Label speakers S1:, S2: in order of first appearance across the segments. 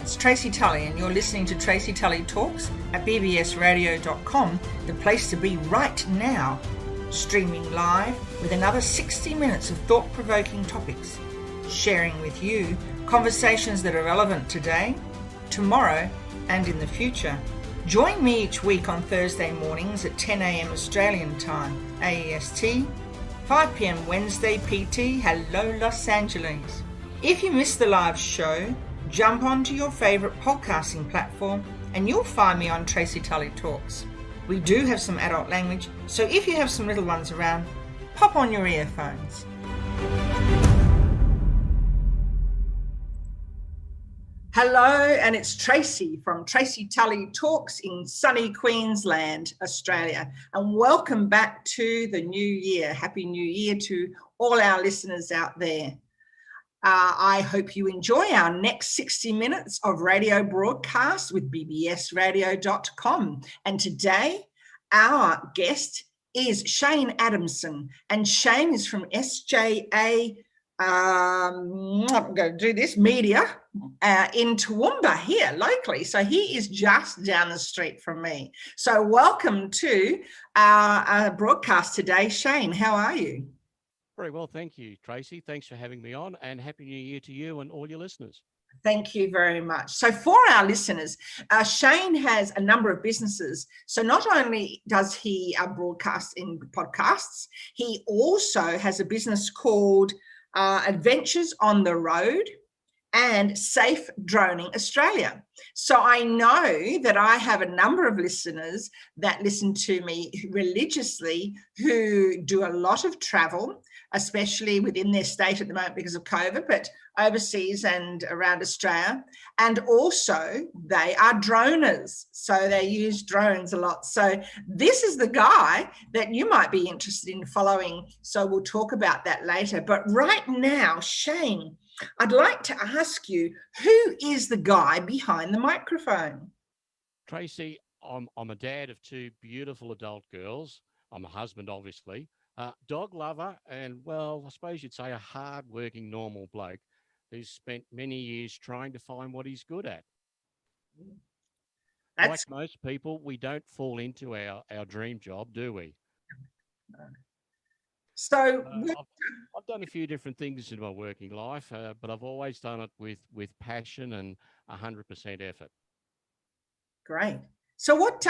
S1: it's Tracy Tully, and you're listening to Tracy Tully Talks at bbsradio.com, the place to be right now. Streaming live with another 60 minutes of thought-provoking topics, sharing with you conversations that are relevant today, tomorrow, and in the future. Join me each week on Thursday mornings at 10 a.m. Australian time, AEST, 5 p.m. Wednesday PT. Hello, Los Angeles. If you miss the live show, jump onto your favourite podcasting platform and you'll find me on Tracy Tully Talks. We do have some adult language, so if you have some little ones around, pop on your earphones. Hello, and it's Tracy from Tracy Tully Talks in sunny Queensland, Australia. And welcome back to the new year. Happy New Year to all our listeners out there. I hope you enjoy our next 60 minutes of radio broadcast with bbsradio.com. And today, our guest is Shane Adamson. And Shane is from SJA, I'm going to do this, media in Toowoomba here locally. So he is just down the street from me. So welcome to our broadcast today. Shane, how are you?
S2: Very well, thank you, Tracy. Thanks for having me on, and Happy New Year to you and all your listeners.
S1: Thank you very much. So for our listeners, Shane has a number of businesses. So not only does he broadcast in podcasts, he also has a business called Adventures on the Road and Safe Droning Australia. So I know that I have a number of listeners that listen to me religiously who do a lot of travel, especially within their state at the moment because of COVID, but overseas and around Australia. And also they are droners. So they use drones a lot. So this is the guy that you might be interested in following. So we'll talk about that later. But right now, Shane, I'd like to ask you, who is the guy behind the microphone?
S2: Tracy, I'm a dad of two beautiful adult girls. I'm a husband, obviously. Dog lover and, well, I suppose you'd say a hard-working normal bloke who's spent many years trying to find what he's good at. Like most people, we don't fall into our dream job, do we?
S1: No. So
S2: I've done a few different things in my working life, but I've always done it with passion and 100% effort.
S1: Great. So what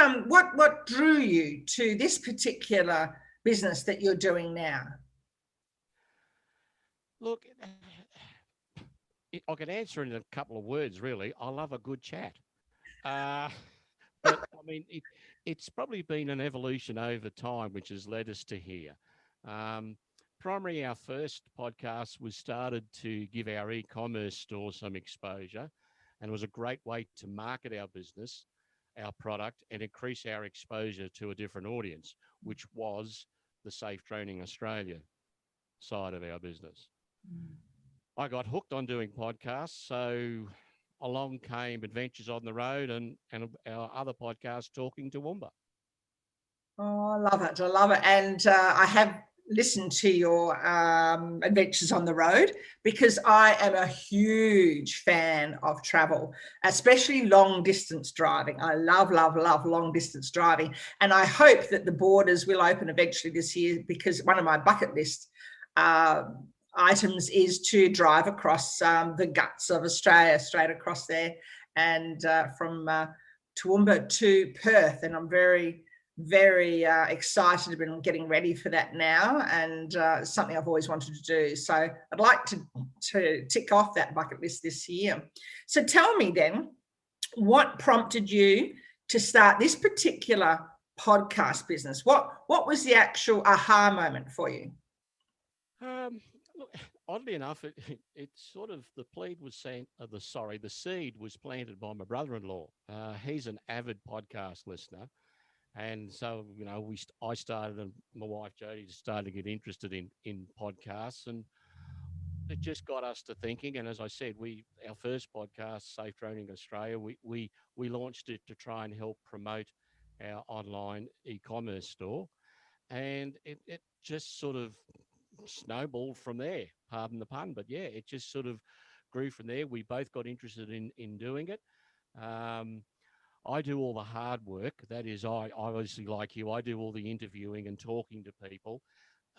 S1: drew you to this particular business that you're doing now?
S2: Look, I can answer in a couple of words, really. I love a good chat. But I mean, it's probably been an evolution over time, which has led us to here. Primarily, our first podcast was started to give our e-commerce store some exposure, and it was a great way to market our business, our product, and increase our exposure to a different audience, which was the Safe Droning Australia side of our business. I got hooked on doing podcasts, so along came Adventures on the Road and our other podcast, Talkin Toowoomba.
S1: Oh, I love it. I love it. And I have listened to your Adventures on the Road because I am a huge fan of travel, especially long distance driving. I love, love, love long distance driving. And I hope that the borders will open eventually this year because one of my bucket list items is to drive across the guts of Australia, straight across there and from Toowoomba to Perth. And I'm very excited and getting ready for that now, and something I've always wanted to do. So I'd like to tick off that bucket list this year. So tell me then, what prompted you to start this particular podcast business? What was the actual aha moment for you?
S2: Look, oddly enough, it sort of the seed was planted by my brother-in-law. He's an avid podcast listener. And so, you know, I started, and my wife Jodie started to get interested in podcasts, and it just got us to thinking. And as I said, our first podcast, Safe Droning Australia, we launched it to try and help promote our online e-commerce store, and it just sort of snowballed from there. Pardon the pun, but yeah, it just sort of grew from there. We both got interested in doing it. I do all the hard work. That is, I obviously, like you, I do all the interviewing and talking to people.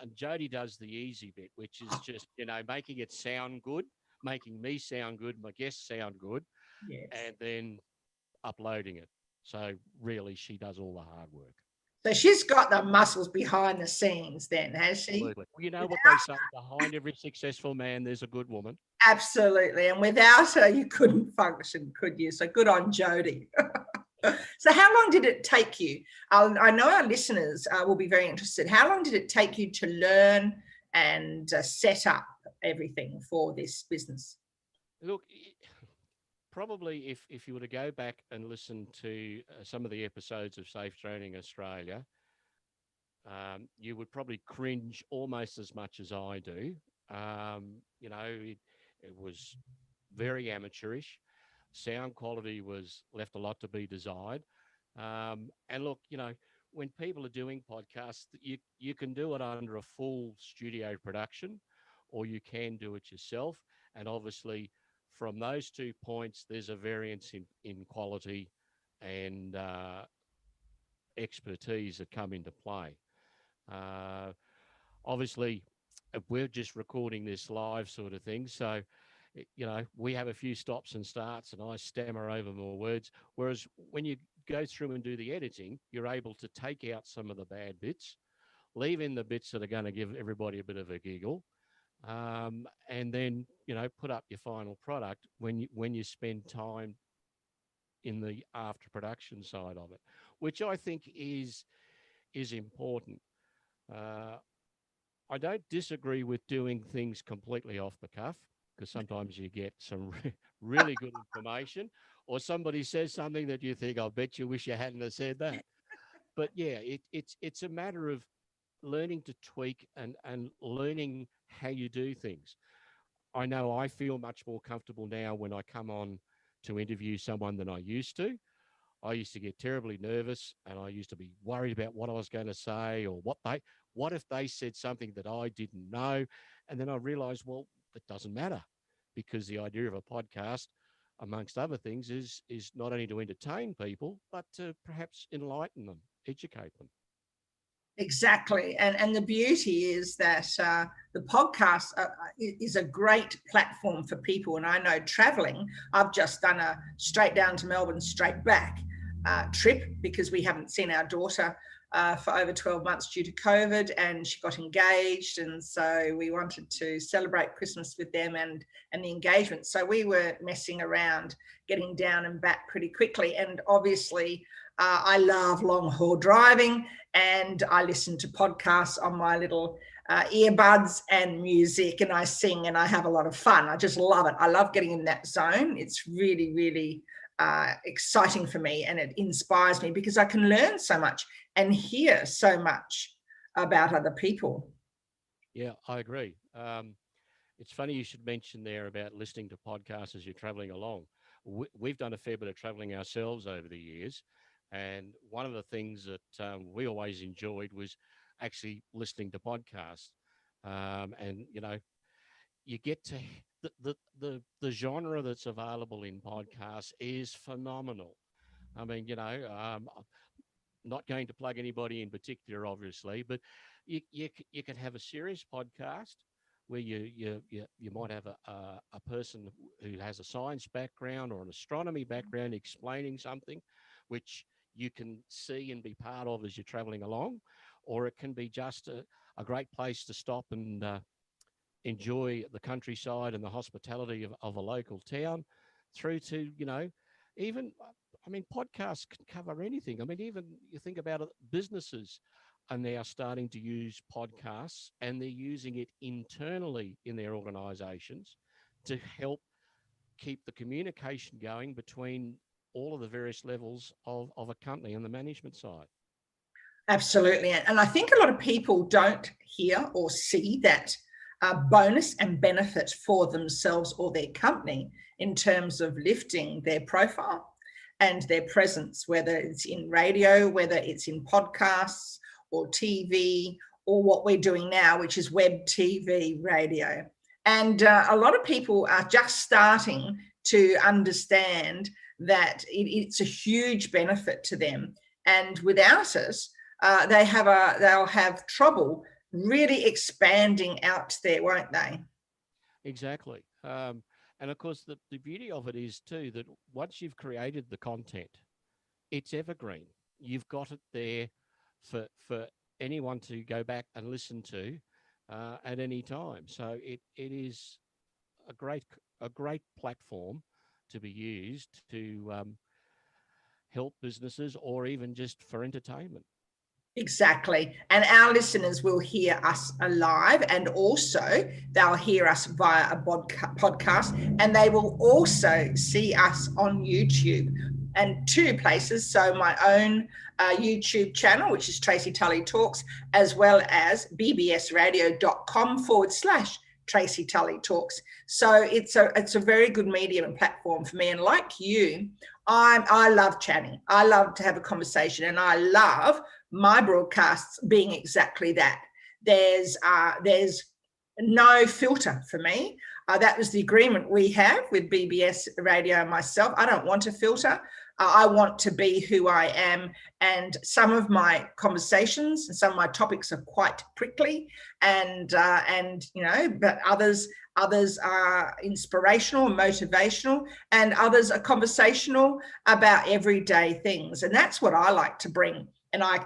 S2: And Jody does the easy bit, which is just, making it sound good, making me sound good, my guests sound good,
S1: Yes.
S2: and then uploading it. So really, she does all the hard work.
S1: So she's got the muscles behind the scenes then, has she?
S2: Absolutely. Well, you know what they say, behind every successful man, there's a good woman.
S1: Absolutely. And without her, you couldn't function, could you? So good on Jody. So how long did it take you? I know our listeners will be very interested. How long did it take you to learn and set up everything for this business?
S2: Look, probably if you were to go back and listen to some of the episodes of Safe Training Australia, you would probably cringe almost as much as I do. It was very amateurish. Sound quality was left a lot to be desired. And look, when people are doing podcasts, you can do it under a full studio production, or you can do it yourself. And obviously, from those 2 points, there's a variance in quality and expertise that come into play. Obviously, we're just recording this live sort of thing. So, we have a few stops and starts and I stammer over more words. Whereas when you go through and do the editing, you're able to take out some of the bad bits, leave in the bits that are going to give everybody a bit of a giggle, and then, put up your final product when you spend time in the after production side of it, which I think is important. I don't disagree with doing things completely off the cuff, because sometimes you get some really good information, or somebody says something that you think, I bet you wish you hadn't have said that. But yeah, it's a matter of learning to tweak and learning how you do things. I know I feel much more comfortable now when I come on to interview someone than I used to. I used to get terribly nervous and I used to be worried about what I was going to say, or what if they said something that I didn't know? And then I realized, well, it doesn't matter, because the idea of a podcast, amongst other things, is not only to entertain people, but to perhaps enlighten them, educate them.
S1: Exactly. And the beauty is that the podcast is a great platform for people. And I know traveling, I've just done a straight down to Melbourne, straight back trip, because we haven't seen our daughter for over 12 months due to COVID, and she got engaged. And so we wanted to celebrate Christmas with them and the engagement. So we were messing around, getting down and back pretty quickly. And obviously, I love long haul driving, and I listen to podcasts on my little earbuds and music, and I sing and I have a lot of fun. I just love it. I love getting in that zone. It's really, really exciting for me, and it inspires me because I can learn so much and hear so much about other people.
S2: Yeah, I agree. It's funny you should mention there about listening to podcasts as you're traveling along. We've done a fair bit of traveling ourselves over the years. And one of the things that we always enjoyed was actually listening to podcasts. And, you get to the genre that's available in podcasts is phenomenal. I mean, not going to plug anybody in particular, obviously, but you can have a serious podcast where you might have a person who has a science background or an astronomy background explaining something, which you can see and be part of as you're traveling along, or it can be just a great place to stop and enjoy the countryside and the hospitality of a local town, through to, even, I mean, podcasts can cover anything. I mean, even you think about it, businesses are now starting to use podcasts, and they're using it internally in their organizations to help keep the communication going between all of the various levels of a company on the management side.
S1: Absolutely. And I think a lot of people don't hear or see that bonus and benefit for themselves or their company in terms of lifting their profile and their presence, whether it's in radio, whether it's in podcasts or TV, or what we're doing now, which is web TV radio. And a lot of people are just starting to understand that it's a huge benefit to them. And without us, they'll have trouble really expanding out there, won't they?
S2: Exactly. And of course, the beauty of it is too that once you've created the content, it's evergreen. You've got it there for anyone to go back and listen to at any time. So it is a great platform to be used to help businesses or even just for entertainment.
S1: Exactly. And our listeners will hear us live, and also they'll hear us via a podcast, and they will also see us on YouTube and two places. So my own YouTube channel, which is Tracy Tully Talks, as well as bbsradio.com/Tracy Tully Talks. So it's a very good medium and platform for me. And like you, I love chatting. I love to have a conversation, and I love my broadcasts being exactly that. There's no filter for me. That was the agreement we have with BBS Radio and myself. I don't want a filter. I want to be who I am. And some of my conversations and some of my topics are quite prickly, and but others are inspirational, motivational, and others are conversational about everyday things. And that's what I like to bring. And I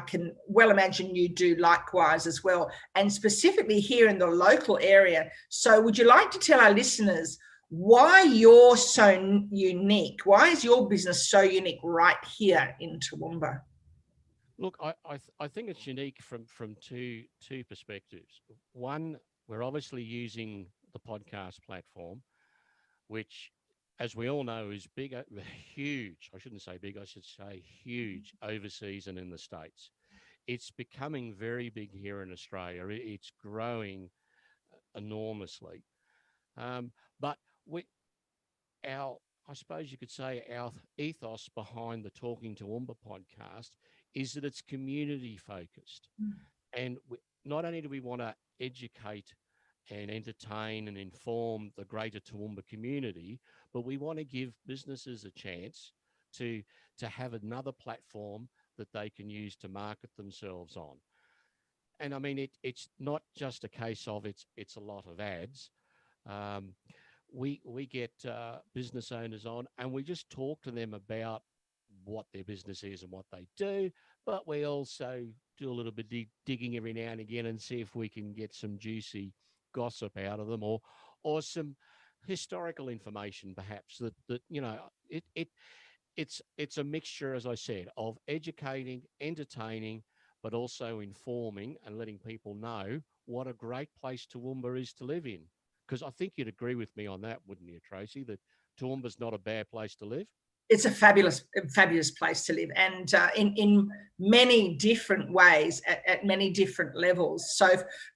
S1: can well imagine you do likewise as well, and specifically here in the local area. So would you like to tell our listeners why you're so unique? Why is your business so unique right here in Toowoomba?
S2: Look, I think it's unique from two perspectives. One, we're obviously using the podcast platform, which, as we all know, is big, huge. I shouldn't say big, I should say huge overseas and in the States. It's becoming very big here in Australia. It's growing enormously. But we, I suppose you could say our ethos behind the Talking Toowoomba podcast is that it's community focused. And not only do we want to educate and entertain and inform the greater Toowoomba community, but we want to give businesses a chance to have another platform that they can use to market themselves on. And I mean, it's not just a case of it's a lot of ads. Um, we get business owners on, and we just talk to them about what their business is and what they do, but we also do a little bit digging every now and again and see if we can get some juicy gossip out of them, or some historical information perhaps that it's a mixture, as I said, of educating, entertaining, but also informing and letting people know what a great place Toowoomba is to live in. Because I think you'd agree with me on that, wouldn't you, Tracy, that Toowoomba's not a bad place to live?
S1: It's a fabulous place to live, and in many different ways, at many different levels. So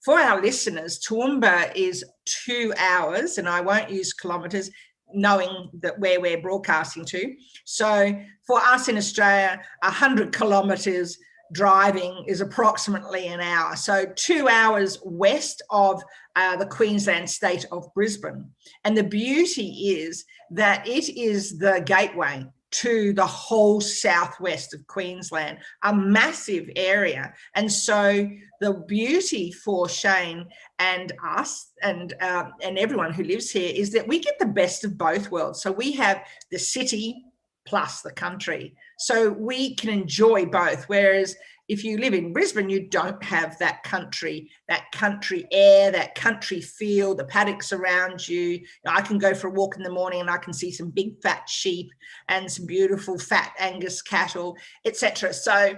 S1: for our listeners, Toowoomba is 2 hours, and I won't use kilometres, knowing that where we're broadcasting to. So for us in Australia, 100 kilometres driving is approximately an hour. So 2 hours west of the Queensland state of Brisbane. And the beauty is that it is the gateway to the whole southwest of Queensland, a massive area. And so the beauty for Shane and us and everyone who lives here is that we get the best of both worlds. So we have the city plus the country. So we can enjoy both. Whereas if you live in Brisbane, you don't have that country air, that country feel, the paddocks around you. I can go for a walk in the morning and I can see some big fat sheep and some beautiful fat Angus cattle, etc. So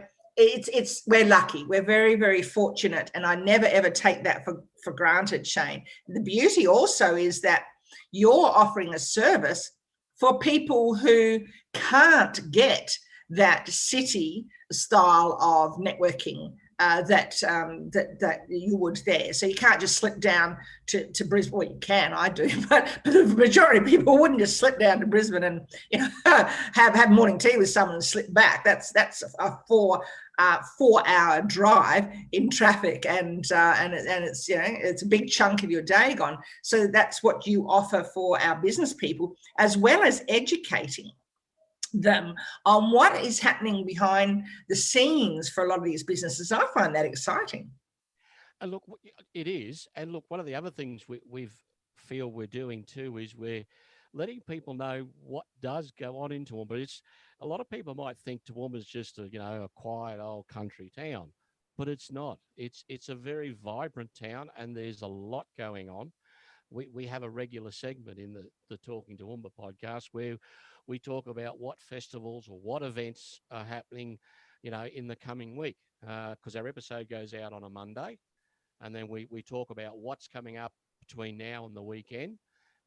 S1: we're lucky. We're very, very fortunate. And I never, ever take that for granted, Shane. The beauty also is that you're offering a service for people who can't get that city style of networking that you would there. So you can't just slip down to Brisbane. Well, you can, I do, but the majority of people wouldn't just slip down to Brisbane and have morning tea with someone and slip back. That's a 4-hour drive in traffic, and it's it's a big chunk of your day gone. So that's what you offer for our business people, as well as educating them on what is happening behind the scenes for a lot of these businesses. I find that exciting.
S2: And look, it is. And look, one of the other things we've feel we're doing too is we're letting people know what does go on in Toowoomba. It's a lot of people might think Toowoomba is just a quiet old country town, but it's not. It's a very vibrant town, and there's a lot going on. We have a regular segment in the Talking Toowoomba podcast where we talk about what festivals or what events are happening, in the coming week, because our episode goes out on a Monday, and then we talk about what's coming up between now and the weekend,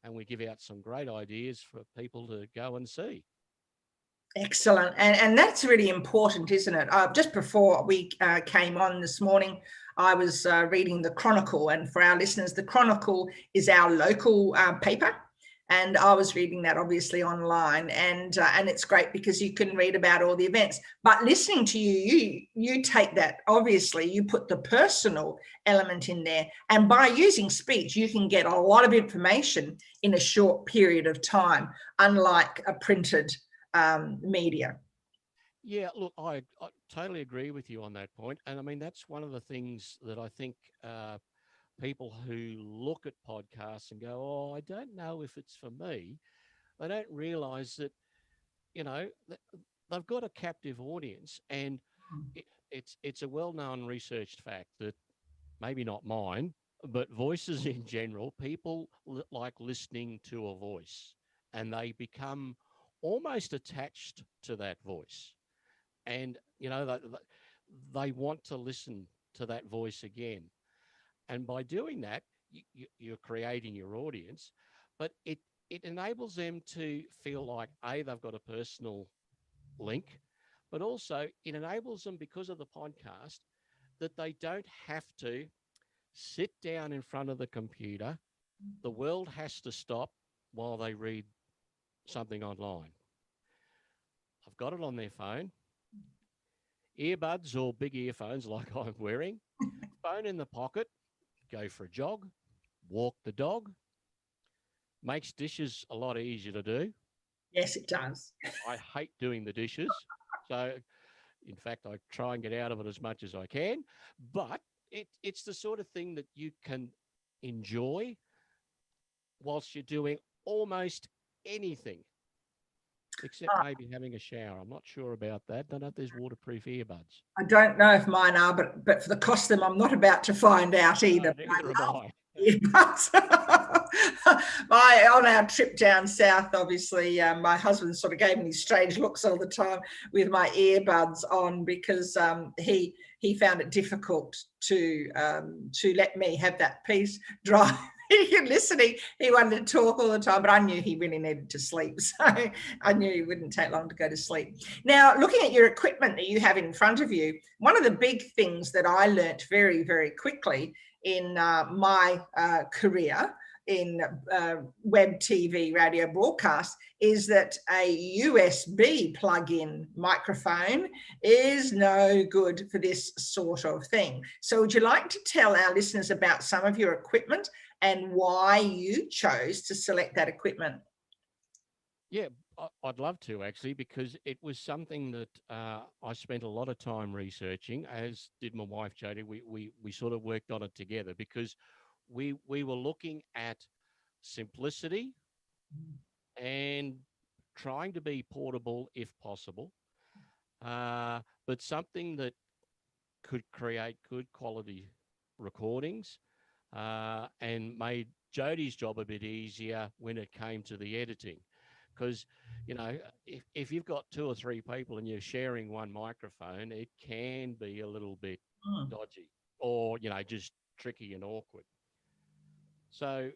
S2: and we give out some great ideas for people to go and see.
S1: Excellent. And that's really important, isn't it? Just before we came on this morning, I was reading the Chronicle. And for our listeners, the Chronicle is our local paper. And I was reading that obviously online, and it's great because you can read about all the events. But listening to you take that, obviously, you put the personal element in there. And by using speech, you can get a lot of information in a short period of time, unlike a printed media.
S2: Yeah, look, I totally agree with you on that point. And I mean, that's one of the things that I think people who look at podcasts and go, oh, I don't know if it's for me, they don't realize that, they've got a captive audience. And it's a well-known researched fact that maybe not mine, but voices in general, people like listening to a voice, and they become almost attached to that voice. And, they want to listen to that voice again. And by doing that, you're creating your audience, but it enables them to feel like, A, they've got a personal link, but also it enables them, because of the podcast, that they don't have to sit down in front of the computer. The world has to stop while they read something online. I've got it on their phone, earbuds or big earphones like I'm wearing, phone in the pocket, go for a jog, walk the dog. Makes dishes a lot easier to do.
S1: Yes, it does.
S2: I hate doing the dishes. So, in fact, I try and get out of it as much as I can. But it's the sort of thing that you can enjoy whilst you're doing almost anything, except maybe having a shower. I'm not sure about that. Don't know if there's waterproof earbuds.
S1: I don't know if mine are, but for the cost of them, I'm not about to find out either.
S2: No, neither am I.
S1: Earbuds. On our trip down south, obviously, my husband sort of gave me these strange looks all the time with my earbuds on, because he found it difficult to let me have that piece dry. Listening, he wanted to talk all the time, but I knew he really needed to sleep, so I knew he wouldn't take long to go to sleep. Now, looking at your equipment that you have in front of you, one of the big things that I learnt very, very quickly in my career in web TV radio broadcast is that a USB plug-in microphone is no good for this sort of thing. So would you like to tell our listeners about some of your equipment and why you chose to select that equipment?
S2: Yeah, I'd love to, actually, because it was something that I spent a lot of time researching, as did my wife, Jodie. We sort of worked on it together, because we were looking at simplicity and trying to be portable if possible, but something that could create good quality recordings, and made Jodie's job a bit easier when it came to the editing. Because, if you've got 2 or 3 people and you're sharing one microphone, it can be a little bit dodgy, or, just tricky and awkward. So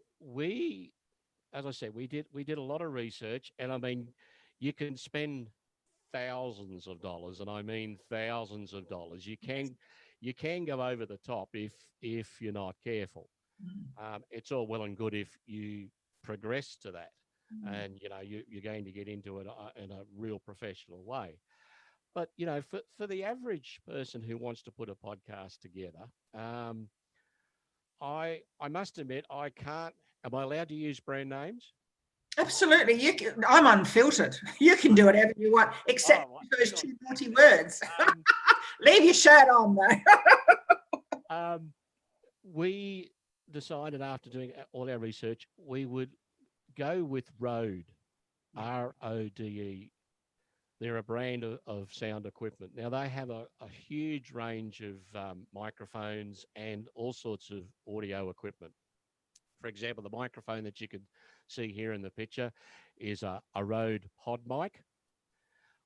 S2: as I said, we did a lot of research, and I mean, you can spend thousands of dollars, and I mean thousands of dollars. You you can go over the top if you're not careful. It's all well and good if you progress to that, and you're going to get into it in a real professional way. But for the average person who wants to put a podcast together, I must admit I can't. Am I allowed to use brand names?
S1: Absolutely. I'm unfiltered. You can do whatever you want, except those two naughty words. Leave your shirt on, though.
S2: We decided after doing all our research, we would go with Rode, RODE. They're a brand of sound equipment. Now, they have a huge range of microphones and all sorts of audio equipment. For example, the microphone that you can see here in the picture is a Rode pod mic.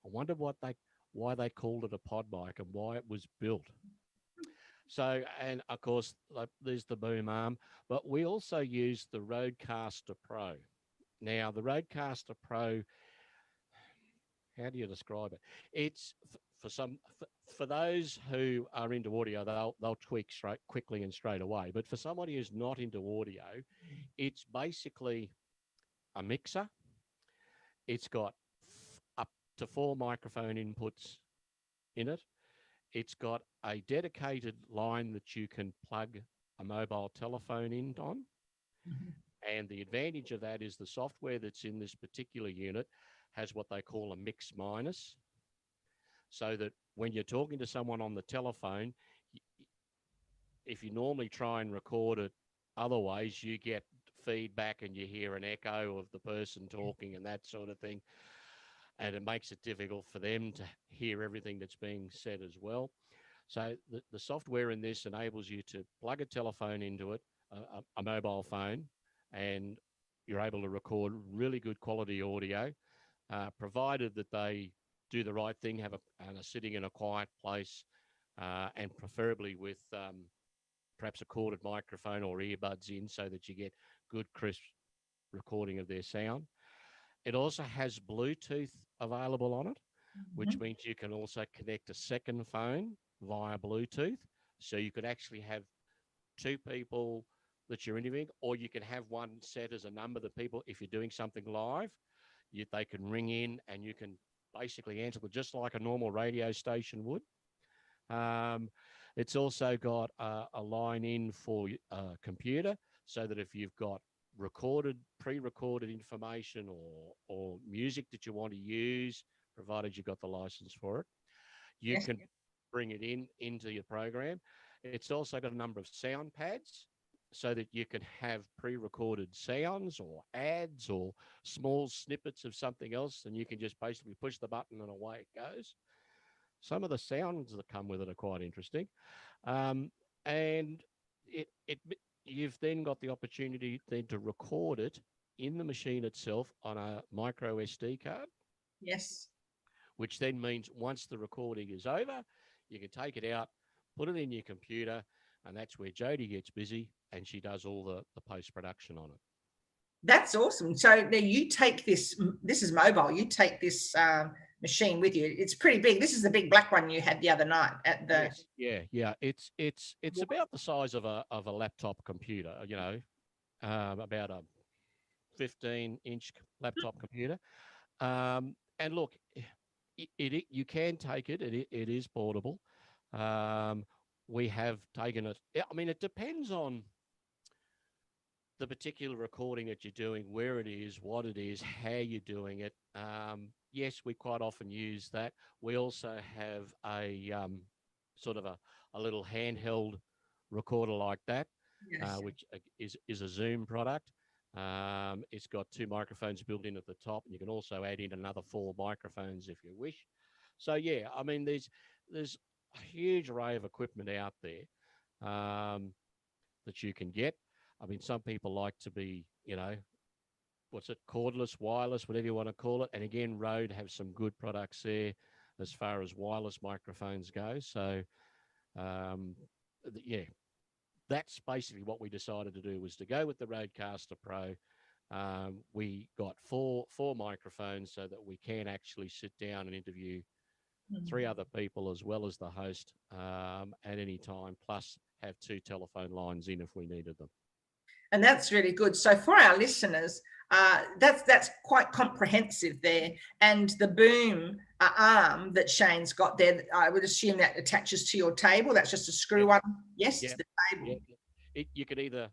S2: I wonder why they called it a pod mic and why it was built. So, and of course, there's the boom arm, but we also use the Rodecaster Pro. Now, the Rodecaster Pro, how do you describe it? It's for those who are into audio, they'll tweak quickly and straight away. But for somebody who's not into audio, it's basically a mixer. It's got up to 4 microphone inputs in it. It's got a dedicated line that you can plug a mobile telephone in on. And the advantage of that is the software that's in this particular unit has what they call a mix minus. So that when you're talking to someone on the telephone, if you normally try and record it otherwise, you get feedback and you hear an echo of the person talking and that sort of thing. And it makes it difficult for them to hear everything that's being said as well. So the software in this enables you to plug a telephone into it, a mobile phone, and you're able to record really good quality audio, provided that they do the right thing, and are sitting in a quiet place, and preferably with perhaps a corded microphone or earbuds in so that you get good, crisp recording of their sound. It also has Bluetooth available on it, which means you can also connect a second phone via Bluetooth. So you could actually have 2 people that you're interviewing, or you can have one set as a number that people, if you're doing something live, they can ring in and you can basically answer it just like a normal radio station would. It's also got a line in for a computer, so that if you've got pre-recorded information or music that you want to use, provided you've got the license for it, you can bring it into your program. It's also got a number of sound pads, so that you can have pre-recorded sounds or ads or small snippets of something else, and you can just basically push the button and away it goes. Some of the sounds that come with it are quite interesting. And you've then got the opportunity then to record it in the machine itself on a micro SD card.
S1: Yes.
S2: Which then means once the recording is over, you can take it out, put it in your computer, and that's where Jody gets busy and she does all the post-production on it.
S1: That's awesome. So now you take this is mobile, you take this machine with you. It's pretty big. This is the big black one you had the other night at the...
S2: Yes. Yeah. It's about the size of a laptop computer, about a 15-inch laptop computer. And look, you can take it. It is portable. We have taken it. I mean, it depends on the particular recording that you're doing, where it is, what it is, how you're doing it. Yes, we quite often use that. We also have a sort of a little handheld recorder like that, which is a Zoom product. It's got 2 microphones built in at the top, and you can also add in another 4 microphones if you wish. So yeah, I mean, there's a huge array of equipment out there that you can get. I mean, some people like to be, cordless, wireless, whatever you want to call it. And again, Rode have some good products there as far as wireless microphones go. So, that's basically what we decided to do, was to go with the Rodecaster Pro. We got four microphones so that we can actually sit down and interview 3 other people as well as the host at any time, plus have 2 telephone lines in if we needed them.
S1: And that's really good. So for our listeners, that's quite comprehensive there. And the boom arm that Shane's got there, I would assume that attaches to your table. That's just a screw one. Yes, to the table.
S2: You could either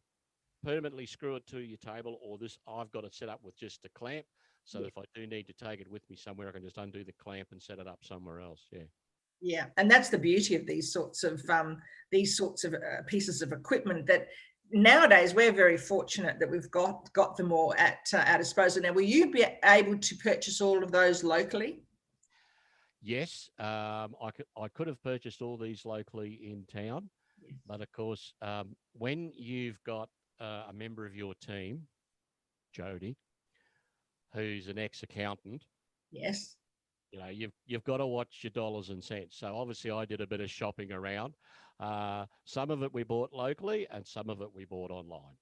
S2: permanently screw it to your table, or this, I've got it set up with just a clamp. So if I do need to take it with me somewhere, I can just undo the clamp and set it up somewhere else. Yeah.
S1: Yeah, and that's the beauty of these sorts of pieces of equipment that nowadays we're very fortunate that we've got them all at our disposal. Now, will you be able to purchase all of those locally?
S2: Yes, I could have purchased all these locally in town, but of course, when you've got a member of your team, Jody, who's an ex-accountant,
S1: yes,
S2: you know, you've got to watch your dollars and cents. So obviously, I did a bit of shopping around. Some of it we bought locally, and some of it we bought online.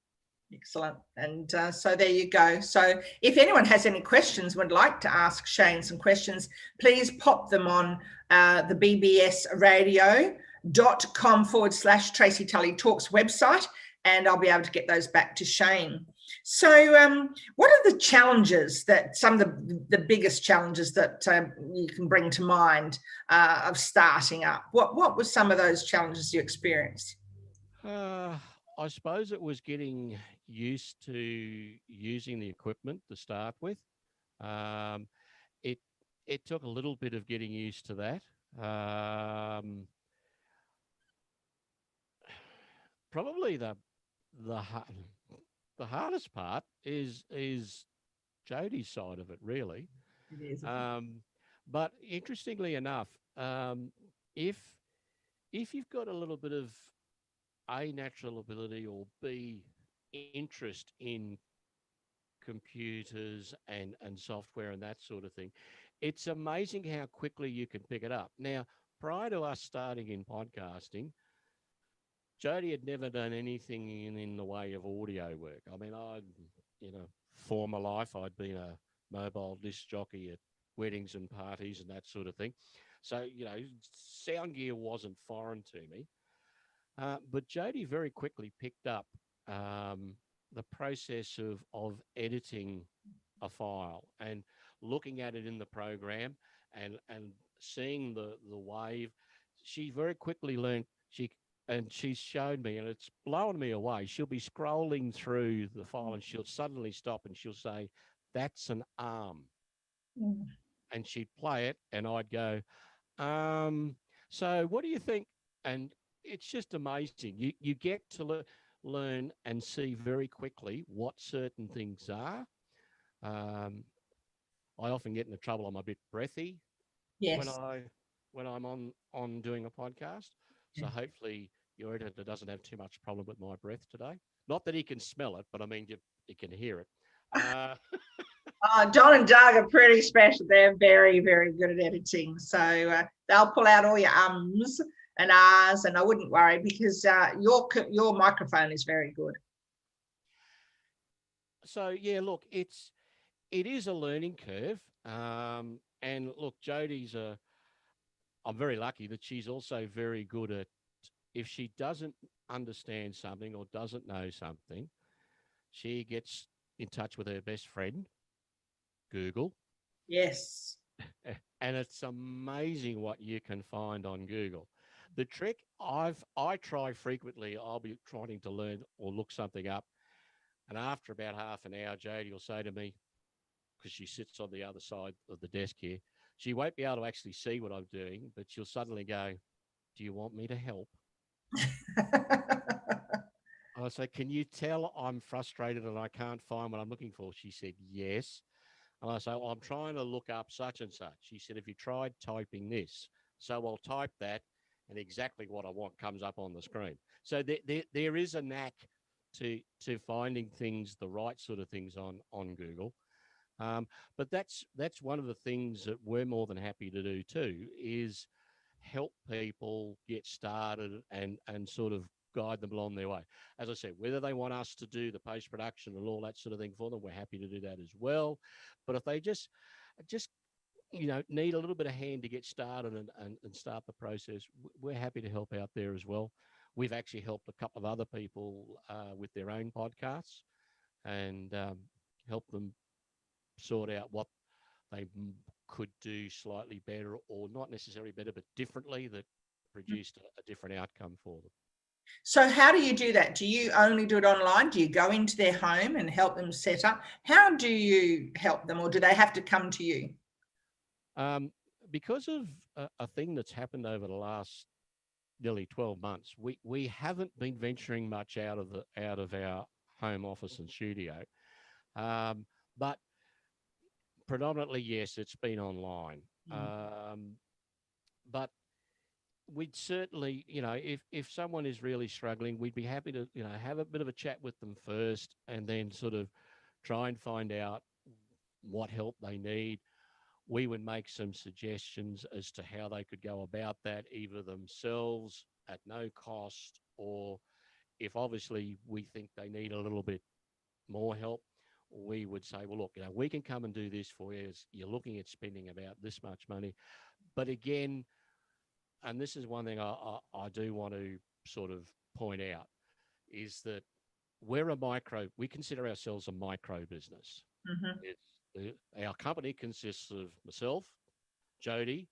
S1: Excellent. And so there you go. So if anyone has any questions, would like to ask Shane some questions, please pop them on the bbsradio.com/Tracy Tully Talks website, and I'll be able to get those back to Shane. So what are the challenges that some of the biggest challenges that you can bring to mind of starting up? What were some of those challenges you experienced?
S2: I suppose it was getting used to using the equipment to start with. Um, it took a little bit of getting used to that. Probably the hardest part is Jody's side of it, really.
S1: It is.
S2: But interestingly enough, if you've got a little bit of A, natural ability, or B, interest in computers and software and that sort of thing, it's amazing how quickly you can pick it up. Now, prior to us starting in podcasting, Jody had never done anything in the way of audio work. I mean, former life, I'd been a mobile disc jockey at weddings and parties and that sort of thing. So, sound gear wasn't foreign to me. But Jody very quickly picked up the process of editing a file and looking at it in the program and seeing the wave. She very quickly learned. She's shown me, and it's blown me away. She'll be scrolling through the file and she'll suddenly stop and she'll say, "That's an arm."
S1: Mm.
S2: And she'd play it and I'd go, so what do you think? And it's just amazing. You get to learn and see very quickly what certain things are. I often get into trouble. I'm a bit breathy when
S1: Yes.
S2: I'm on doing a podcast. So hopefully your editor doesn't have too much problem with my breath today. Not that he can smell it, but I mean you can hear it.
S1: Don and Doug are pretty special. They're very, very good at editing. So they'll pull out all your ums and ahs, and I wouldn't worry because your microphone is very good.
S2: So yeah, look, it is a learning curve. And look, I'm very lucky that she's also very good at, if she doesn't understand something or doesn't know something, she gets in touch with her best friend, Google.
S1: Yes.
S2: And it's amazing what you can find on Google. The trick I try frequently, I'll be trying to learn or look something up. And after about half an hour, Jody will say to me, because she sits on the other side of the desk here, she won't be able to actually see what I'm doing, but she'll suddenly go, "Do you want me to help?" I say, "Can you tell I'm frustrated and I can't find what I'm looking for?" She said, "Yes." And I say, "Well, I'm trying to look up such and such." She said, "Have you tried typing this?" So I'll type that, and exactly what I want comes up on the screen. So there is a knack to finding things, the right sort of things on Google. But that's one of the things that we're more than happy to do too, is help people get started and sort of guide them along their way. As I said, whether they want us to do the post-production and all that sort of thing for them, we're happy to do that as well. But if they just need a little bit of hand to get started and start the process, we're happy to help out there as well. We've actually helped a couple of other people with their own podcasts and help them sort out what they could do slightly better, or not necessarily better, but differently, that produced a different outcome for them.
S1: So how do you do that? Do you only do it online? Do you go into their home and help them set up? How do you help them, or do they have to come to you?
S2: Because of a thing that's happened over the last nearly 12 months, we haven't been venturing much out of our home office and studio, but predominantly, yes, it's been online. But we'd certainly, if someone is really struggling, we'd be happy to, have a bit of a chat with them first, and then sort of try and find out what help they need. We would make some suggestions as to how they could go about that, either themselves at no cost, or if obviously we think they need a little bit more help, we would say, well, look, we can come and do this for you. You're looking at spending about this much money. But again, and this is one thing I do want to sort of point out, is that we consider ourselves a micro business. Our company consists of myself, Jody,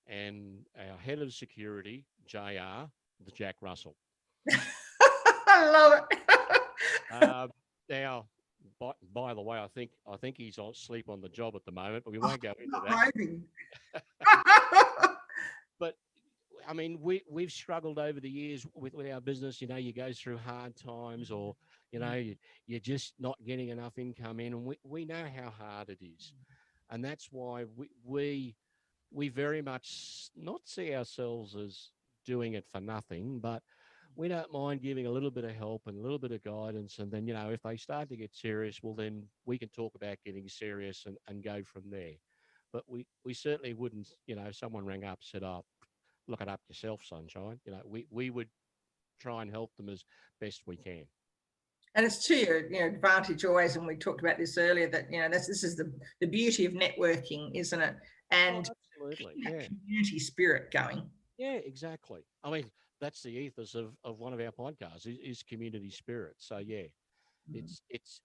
S2: and our head of security, JR, the Jack Russell.
S1: I love it.
S2: Now, by the way, I think he's asleep on the job at the moment, but we won't go into that. But I mean, we've struggled over the years with our business. You go through hard times, or you're just not getting enough income in, and we know how hard it is, and that's why we very much not see ourselves as doing it for nothing, but we don't mind giving a little bit of help and a little bit of guidance. And then, if they start to get serious, well, then we can talk about getting serious and go from there. But we certainly wouldn't, if someone rang up and said, oh, look it up yourself, sunshine. We would try and help them as best we can.
S1: And it's to your advantage always, and we talked about this earlier, that this is the beauty of networking, isn't it? And
S2: absolutely,
S1: community spirit going.
S2: Yeah, exactly. I mean, that's the ethos of one of our podcasts is community spirit. So yeah, it's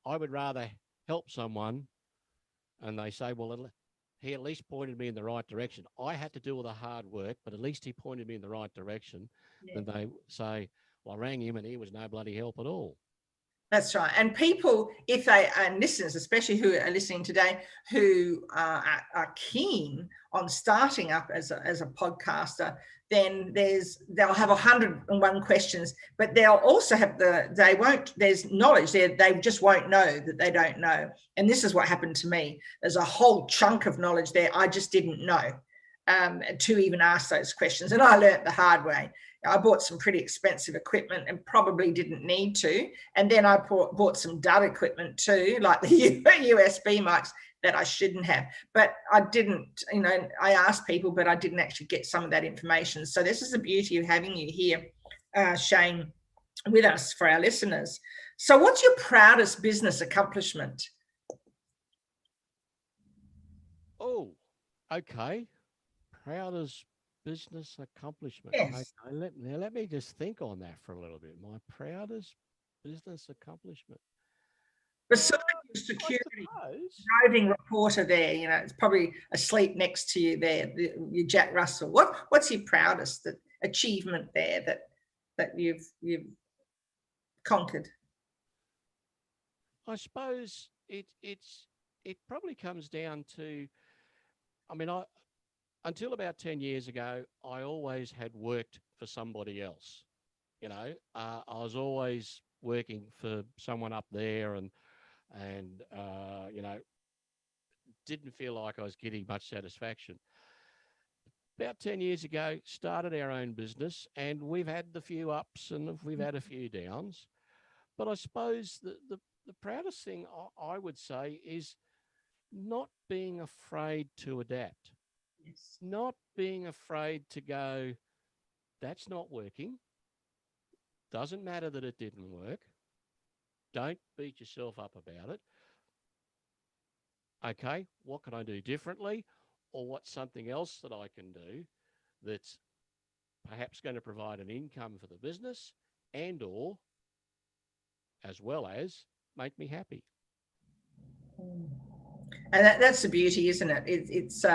S2: I would rather help someone and they say, well, he at least pointed me in the right direction. I had to do all the hard work, but at least he pointed me in the right direction. Then they say, well, I rang him and he was no bloody help at all.
S1: That's right. And people, if they and listeners, especially who are listening today, who are keen on starting up as a podcaster, then they'll have 101 questions, but they'll also have there's knowledge there. They just won't know that they don't know. And this is what happened to me. There's a whole chunk of knowledge there I just didn't know to even ask those questions. And I learned the hard way. I bought some pretty expensive equipment and probably didn't need to. And then I bought some dud equipment too, like the USB mics that I shouldn't have. But I didn't, I asked people, but I didn't actually get some of that information. So this is the beauty of having you here, Shane, with us for our listeners. So what's your proudest business accomplishment?
S2: Oh, okay. Proudest business accomplishment.
S1: Yes.
S2: Okay, let me just think on that for a little bit. My proudest business accomplishment.
S1: Besides your security roving reporter there, it's probably asleep next to you there, your Jack Russell. What's your proudest achievement there that you've conquered?
S2: I suppose it probably comes down to, until about 10 years ago, I always had worked for somebody else. I was always working for someone up there and didn't feel like I was getting much satisfaction. About 10 years ago, started our own business, and we've had the few ups and we've had a few downs. But I suppose the proudest thing I would say is not being afraid to adapt.
S1: Yes.
S2: Not being afraid to go, that's not working. Doesn't matter that it didn't work. Don't beat yourself up about it. Okay, what can I do differently? or what's something else that I can do that's perhaps going to provide an income for the business and or as well as make me happy.
S1: And that's the beauty, isn't it? It's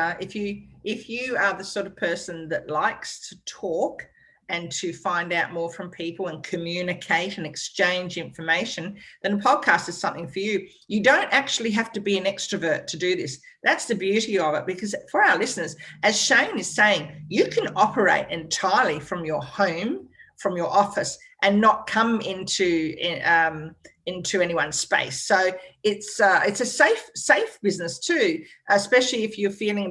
S1: if you are the sort of person that likes to talk and to find out more from people and communicate and exchange information, then a podcast is something for you. You don't actually have to be an extrovert to do this. That's the beauty of it, because for our listeners, as Shane is saying, you can operate entirely from your home, from your office, and not come into anyone's space. So it's a safe business too, especially if you're feeling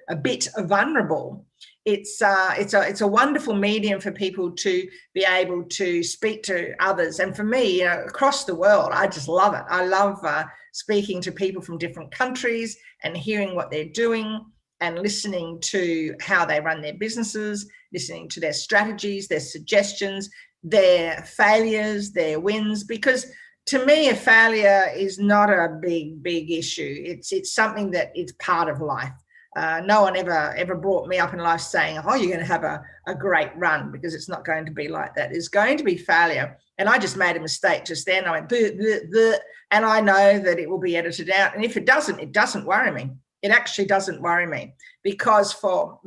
S1: a bit vulnerable. It's a wonderful medium for people to be able to speak to others. And for me, across the world, I just love it. I love speaking to people from different countries and hearing what they're doing and listening to how they run their businesses, listening to their strategies, their suggestions, their failures, their wins, because to me, a failure is not a big issue. It's something that is part of life. No one ever brought me up in life saying, oh, you're going to have a great run, because it's not going to be like that. There's going to be failure. And I just made a mistake just then. I went, bleh, bleh, bleh, and I know that it will be edited out. And if it doesn't worry me. It actually doesn't worry me, because for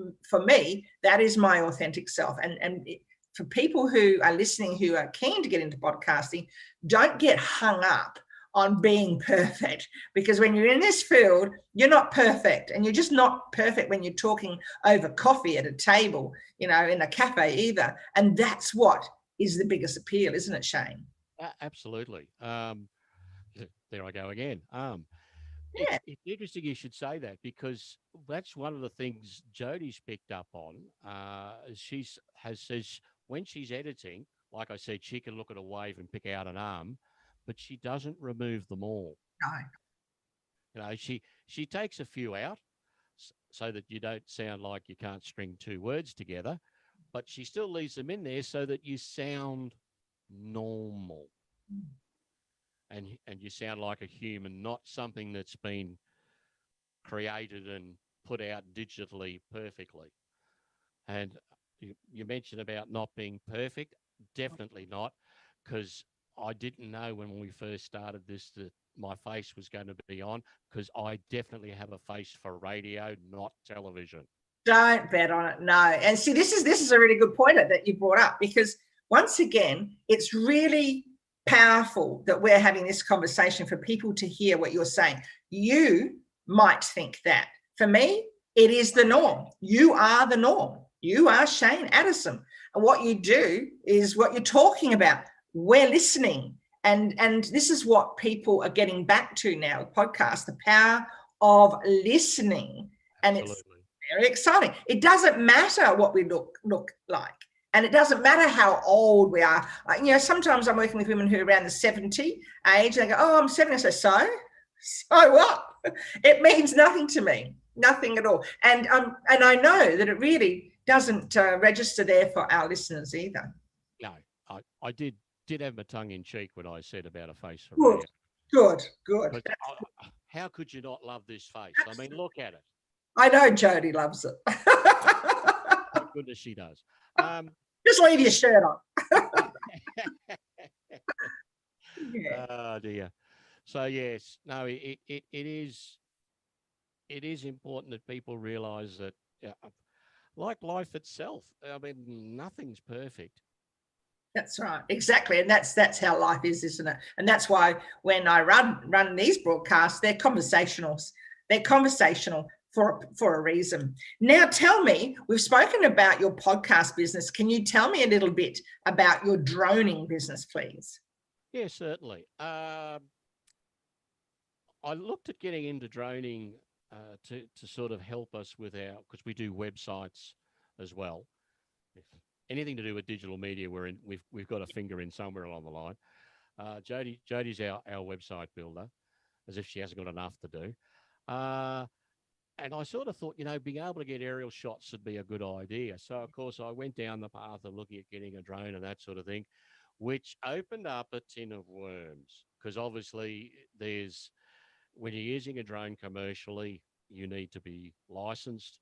S1: me, that is my authentic self. And for people who are listening, who are keen to get into podcasting, don't get hung up on being perfect, because when you're in this field, you're not perfect, and you're just not perfect when you're talking over coffee at a table, in a cafe either. And that's what is the biggest appeal, isn't it, Shane?
S2: Absolutely. There I go again.
S1: Yeah.
S2: It's interesting you should say that, because that's one of the things Jodie's picked up on. Says when she's editing, like I said, she can look at a wave and pick out an arm, but she doesn't remove them all.
S1: No.
S2: She takes a few out so that you don't sound like you can't string two words together, but she still leaves them in there so that you sound normal. And you sound like a human, not something that's been created and put out digitally perfectly. And you mentioned about not being perfect. Definitely not, because I didn't know when we first started this that my face was going to be on, because I definitely have a face for radio, not television.
S1: Don't bet on it. No. And see, this is a really good point that you brought up, because once again, it's really powerful that we're having this conversation for people to hear what you're saying. You might think that. For me, it is the norm. You are the norm. You are Shane Adamson. And what you do is what you're talking about. We're listening. And this is what people are getting back to now, podcast, the power of listening. And
S2: Absolutely.
S1: It's very exciting. It doesn't matter what we look like. And it doesn't matter how old we are. Sometimes I'm working with women who are around the 70 age. And they go, oh, I'm 70. I say, so what? It means nothing to me, nothing at all. And I know that it really doesn't register there for our listeners either.
S2: No, I did have my tongue in cheek when I said about a face for
S1: Good,
S2: radio.
S1: Good.
S2: How could you not love this face? I mean, look at it.
S1: I know Jodie loves it.
S2: Thank goodness she does.
S1: Just leave your shirt on.
S2: Yeah. Oh dear. So yes, no, it is important that people realise that, like life itself, I mean, nothing's perfect.
S1: That's right, exactly, and that's how life is, isn't it? And that's why when I run these broadcasts, they're conversational. They're conversational for a reason. Now, tell me, we've spoken about your podcast business. Can you tell me a little bit about your droning business, please?
S2: Yeah, certainly. I looked at getting into droning to sort of help us with because we do websites as well. If anything to do with digital media, we've got a finger in somewhere along the line. Jodie's our website builder, as if she hasn't got enough to do. And I sort of thought, being able to get aerial shots would be a good idea. So, of course, I went down the path of looking at getting a drone and that sort of thing, which opened up a tin of worms, because obviously when you're using a drone commercially, you need to be licensed.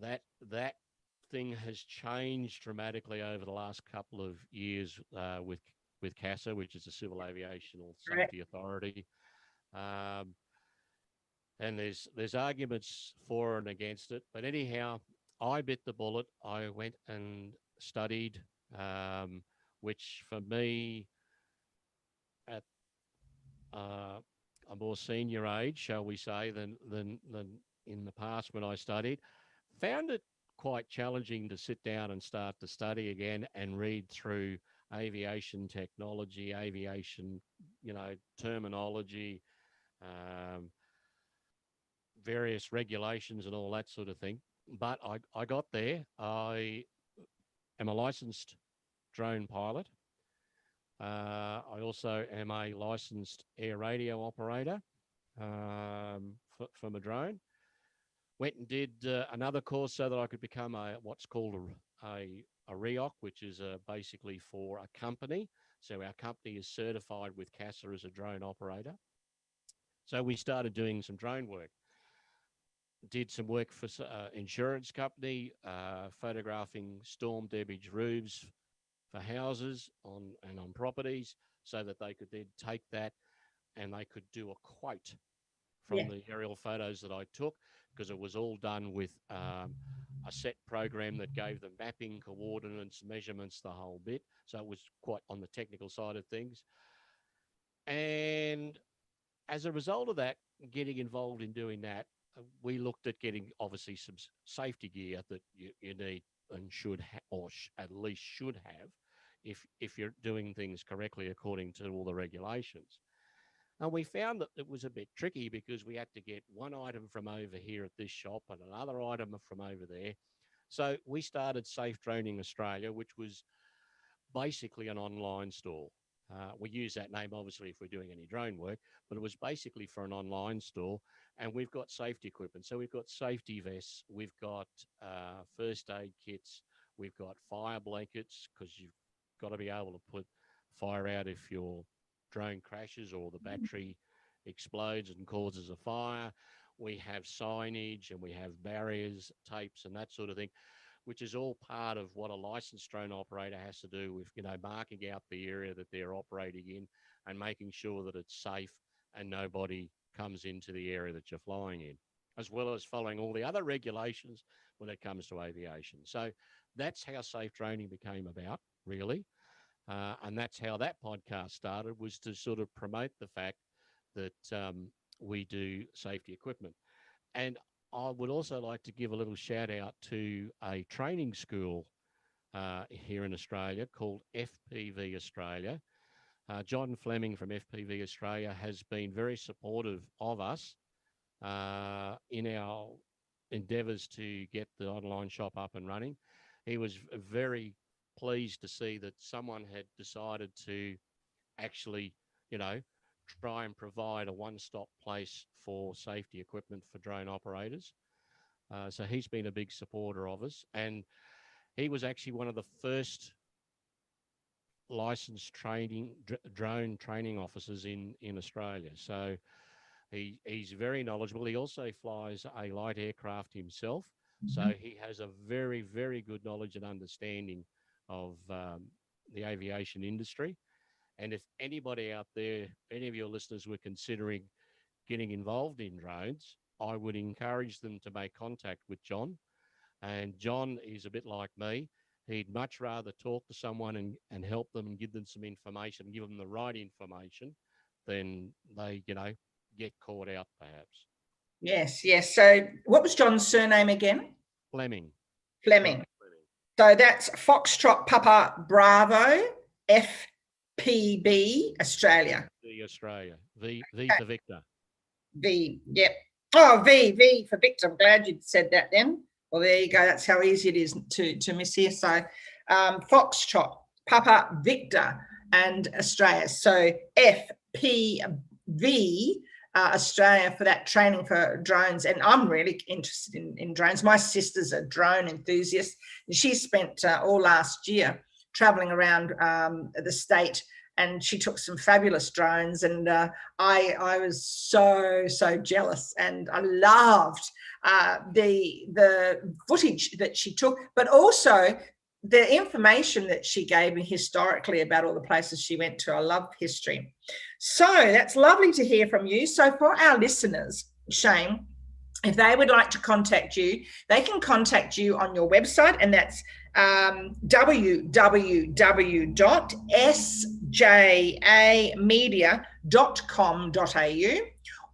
S2: That thing has changed dramatically over the last couple of years with CASA, which is the Civil Aviation Safety Authority. And there's arguments for and against it. But anyhow, I bit the bullet. I went and studied, which for me, at a more senior age, shall we say, than in the past when I studied, found it quite challenging to sit down and start to study again and read through aviation technology, aviation, terminology, various regulations and all that sort of thing. But I got there. I am a licensed drone pilot. I also am a licensed air radio operator for my drone. Went and did another course so that I could become what's called a REOC, which is basically for a company. So our company is certified with CASA as a drone operator. So we started doing some drone work. Did some work for insurance company, photographing storm damaged roofs for houses on properties, so that they could then take that and they could do a quote from the aerial photos that I took, because it was all done with a set program that gave them mapping, coordinates, measurements, the whole bit. So it was quite on the technical side of things. And as a result of that, getting involved in doing that, we looked at getting obviously some safety gear that you need and should at least should have if you're doing things correctly according to all the regulations. And we found that it was a bit tricky, because we had to get one item from over here at this shop and another item from over there. So we started Safe Droning Australia, which was basically an online store. We use that name, obviously, if we're doing any drone work, but it was basically for an online store. And we've got safety equipment. So we've got safety vests, we've got first aid kits, we've got fire blankets, because you've got to be able to put fire out if your drone crashes or the battery explodes and causes a fire. We have signage and we have barriers, tapes and that sort of thing, which is all part of what a licensed drone operator has to do with, marking out the area that they're operating in and making sure that it's safe and nobody comes into the area that you're flying in, as well as following all the other regulations when it comes to aviation. So that's how safe droning became about, really. And that's how that podcast started, was to sort of promote the fact that we do safety equipment. And I would also like to give a little shout out to a training school here in Australia called FPV Australia. John Fleming from FPV Australia has been very supportive of us in our endeavours to get the online shop up and running. He was very pleased to see that someone had decided to actually, try and provide a one-stop place for safety equipment for drone operators. So he's been a big supporter of us. And he was actually one of the first licensed drone training officers in Australia. So he's very knowledgeable. He also flies a light aircraft himself. So he has a very, very good knowledge and understanding of the aviation industry. And if anybody out there, any of your listeners were considering getting involved in drones, I would encourage them to make contact with John. And John is a bit like me. He'd much rather talk to someone and help them and give them some information, give them the right information, than they, get caught out perhaps.
S1: Yes. So what was John's surname again?
S2: Fleming.
S1: So that's Foxtrot Papa Bravo FPB Australia.
S2: Australia. V for Victor.
S1: V, yep. Oh, V for Victor. I'm glad you said that then. Well, there you go. That's how easy it is to miss here. So Foxtrot, Papa Victor and Australia. So FPV Australia for that training for drones. And I'm really interested in drones. My sister's a drone enthusiast. She spent all last year traveling around the state and she took some fabulous drones, and I was so jealous, and I loved the footage that she took, but also the information that she gave me historically about all the places she went to. I love history. So that's lovely to hear from you. So for our listeners, Shane, if they would like to contact you, they can contact you on your website, and that's www.sjamedia.com.au.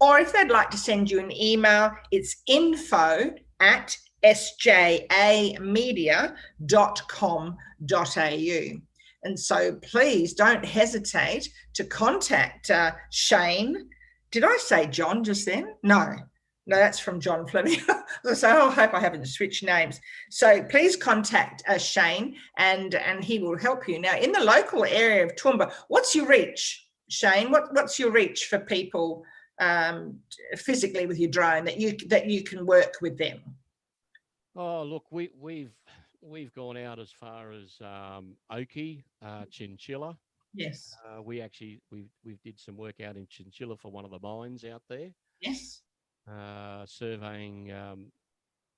S1: Or if they'd like to send you an email, it's info@sjamedia.com.au. And so please don't hesitate to contact Shane. Did I say John just then? No, that's from John Fleming. So I hope I haven't switched names. So please contact Shane, and he will help you. Now, in the local area of Toowoomba, what's your reach, Shane? What's your reach for people physically with your drone that you can work with them?
S2: Oh, look, we've gone out as far as Oakey, Chinchilla.
S1: Yes.
S2: We did some work out in Chinchilla for one of the mines out there.
S1: Yes.
S2: Surveying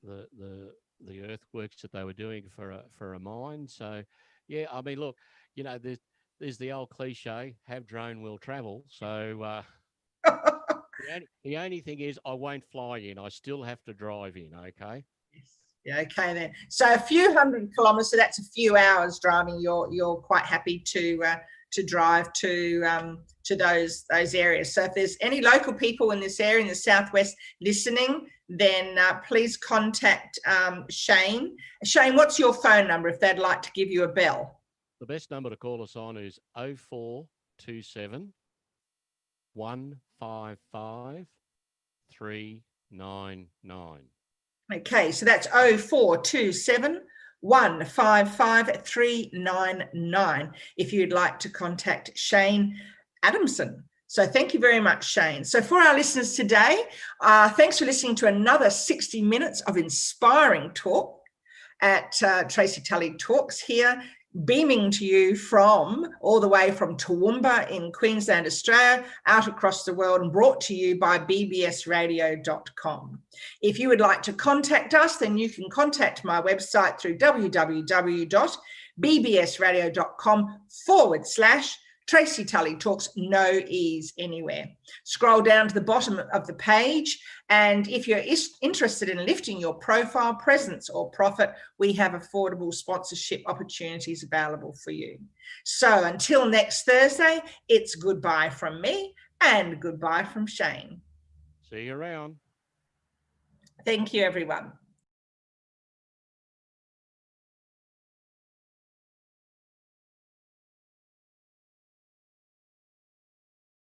S2: the earthworks that they were doing for a mine. So, yeah, I mean, look, there's the old cliche: have drone, will travel. So. The only thing is, I won't fly in. I still have to drive in. Okay.
S1: Yes. Yeah. Okay then. So a few hundred kilometres. So that's a few hours driving. You're quite happy to drive to those areas. So if there's any local people in this area in the southwest listening, then please contact Shane. Shane, what's your phone number if they'd like to give you a bell?
S2: The best number to call us on is 0427 155 399.
S1: Okay, so that's 0427 155 399 if you'd like to contact Shane Adamson. So thank you very much, Shane. So for our listeners today, thanks for listening to another 60 minutes of inspiring talk at Tracy Tully Talks here, beaming to you all the way from Toowoomba in Queensland, Australia, out across the world, and brought to you by bbsradio.com. If you would like to contact us, then you can contact my website through www.bbsradio.com/Tracy Tully Talks, no E's anywhere. Scroll down to the bottom of the page, and if you're interested in lifting your profile, presence, or profit, we have affordable sponsorship opportunities available for you. So until next Thursday, it's goodbye from me and goodbye from Shane.
S2: See you around.
S1: Thank you, everyone.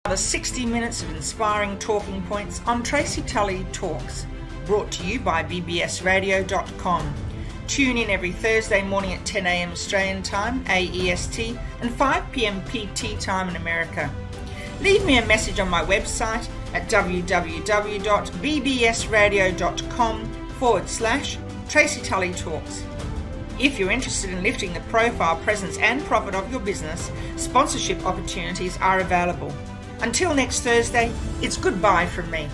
S1: Another 60 minutes of inspiring talking points on Tracy Tully Talks, brought to you by bbsradio.com. Tune in every Thursday morning at 10 a.m. Australian time, AEST, and 5 p.m. PT time in America. Leave me a message on my website at www.bbsradio.com/Tracy Tully Talks. If you're interested in lifting the profile, presence, and profit of your business, sponsorship opportunities are available. Until next Thursday, it's goodbye from me.